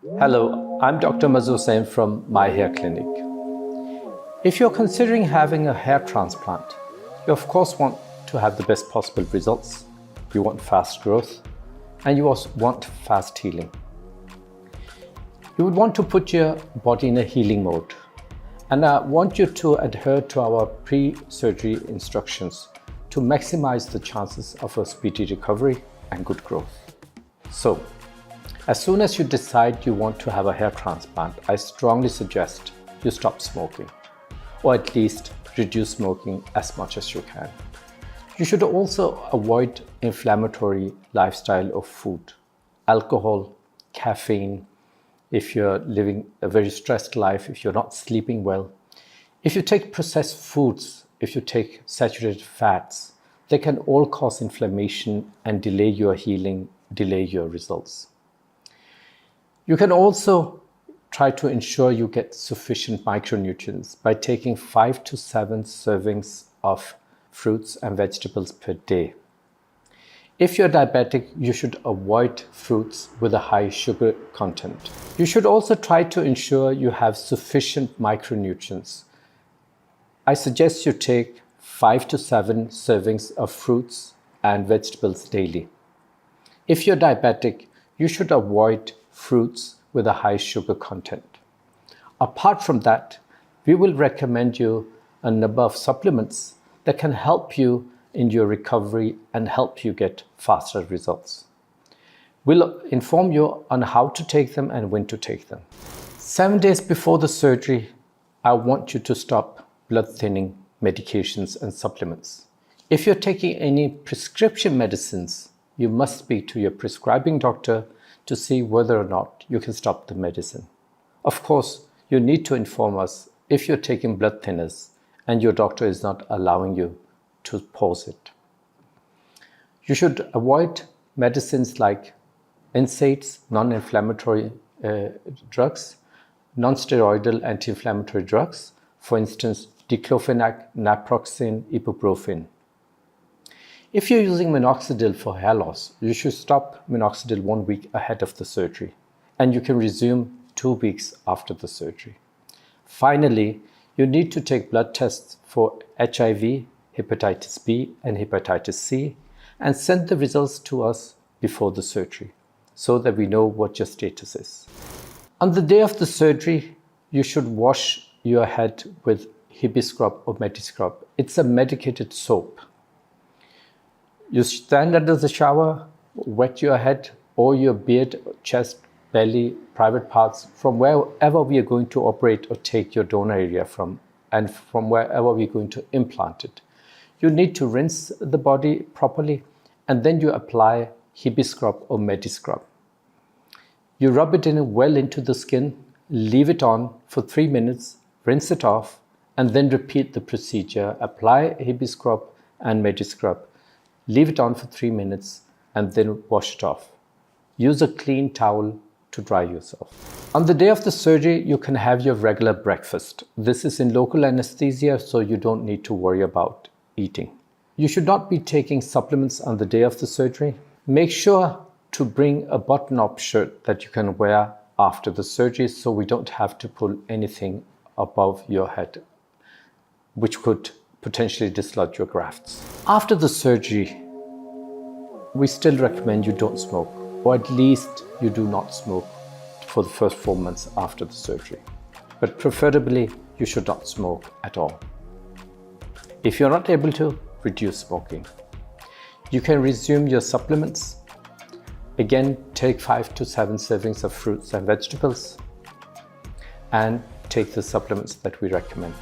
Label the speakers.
Speaker 1: Hello, I'm Dr. Mazhar Hussain from My Hair Clinic. If you're considering having a hair transplant, you of course want to have the best possible results. You want fast growth and you also want fast healing. You would want to put your body in a healing mode, and I want you to adhere to our pre-surgery instructions to maximize the chances of a speedy recovery and good growth. So, as soon as you decide you want to have a hair transplant, I strongly suggest you stop smoking, or at least reduce smoking as much as you can. You should also avoid inflammatory lifestyle of food, alcohol, caffeine, if you're living a very stressed life, if you're not sleeping well. If you take processed foods, if you take saturated fats, they can all cause inflammation and delay your healing, delay your results. You can also try to ensure you get sufficient micronutrients by taking 5 to 7 servings of fruits and vegetables per day. If you're diabetic, you should avoid fruits with a high sugar content. You should also try to ensure you have sufficient micronutrients. I suggest you take 5 to 7 servings of fruits and vegetables daily. If you're diabetic, you should avoid fruits with a high sugar content. Apart from that, we will recommend you a number of supplements that can help you in your recovery and help you get faster results. We'll inform you on how to take them and when to take them. 7 days before the surgery, I want you to stop blood thinning medications and supplements. If you're taking any prescription medicines, you must speak to your prescribing doctor to see whether or not you can stop the medicine. Of course, you need to inform us if you're taking blood thinners and your doctor is not allowing you to pause it. You should avoid medicines like NSAIDs, non-inflammatory drugs, non-steroidal anti-inflammatory drugs, for instance, diclofenac, naproxen, ibuprofen. If you're using minoxidil for hair loss, you should stop minoxidil 1 week ahead of the surgery, and you can resume 2 weeks after the surgery. Finally, you need to take blood tests for HIV, hepatitis B, and hepatitis C, and send the results to us before the surgery so that we know what your status is. On the day of the surgery, you should wash your head with Hibiscrub or Metiscrub. It's a medicated soap. You stand under the shower, wet your head or your beard, chest, belly, private parts from wherever we are going to operate or take your donor area from, and from wherever we're going to implant it. You need to rinse the body properly and then you apply Hibiscrub or Metiscrub. You rub it in well into the skin, leave it on for 3 minutes, rinse it off, and then repeat the procedure. Apply Hibiscrub and Metiscrub. Leave it on for 3 minutes and then wash it off. Use a clean towel to dry yourself. On the day of the surgery, you can have your regular breakfast. This is in local anesthesia, so you don't need to worry about eating. You should not be taking supplements on the day of the surgery. Make sure to bring a button-up shirt that you can wear after the surgery so we don't have to pull anything above your head, which could potentially dislodge your grafts. After the surgery, we still recommend you don't smoke, or at least you do not smoke for the first 4 months after the surgery. But preferably, you should not smoke at all. If you're not able to, reduce smoking. You can resume your supplements. Again, take 5 to 7 servings of fruits and vegetables, and take the supplements that we recommend.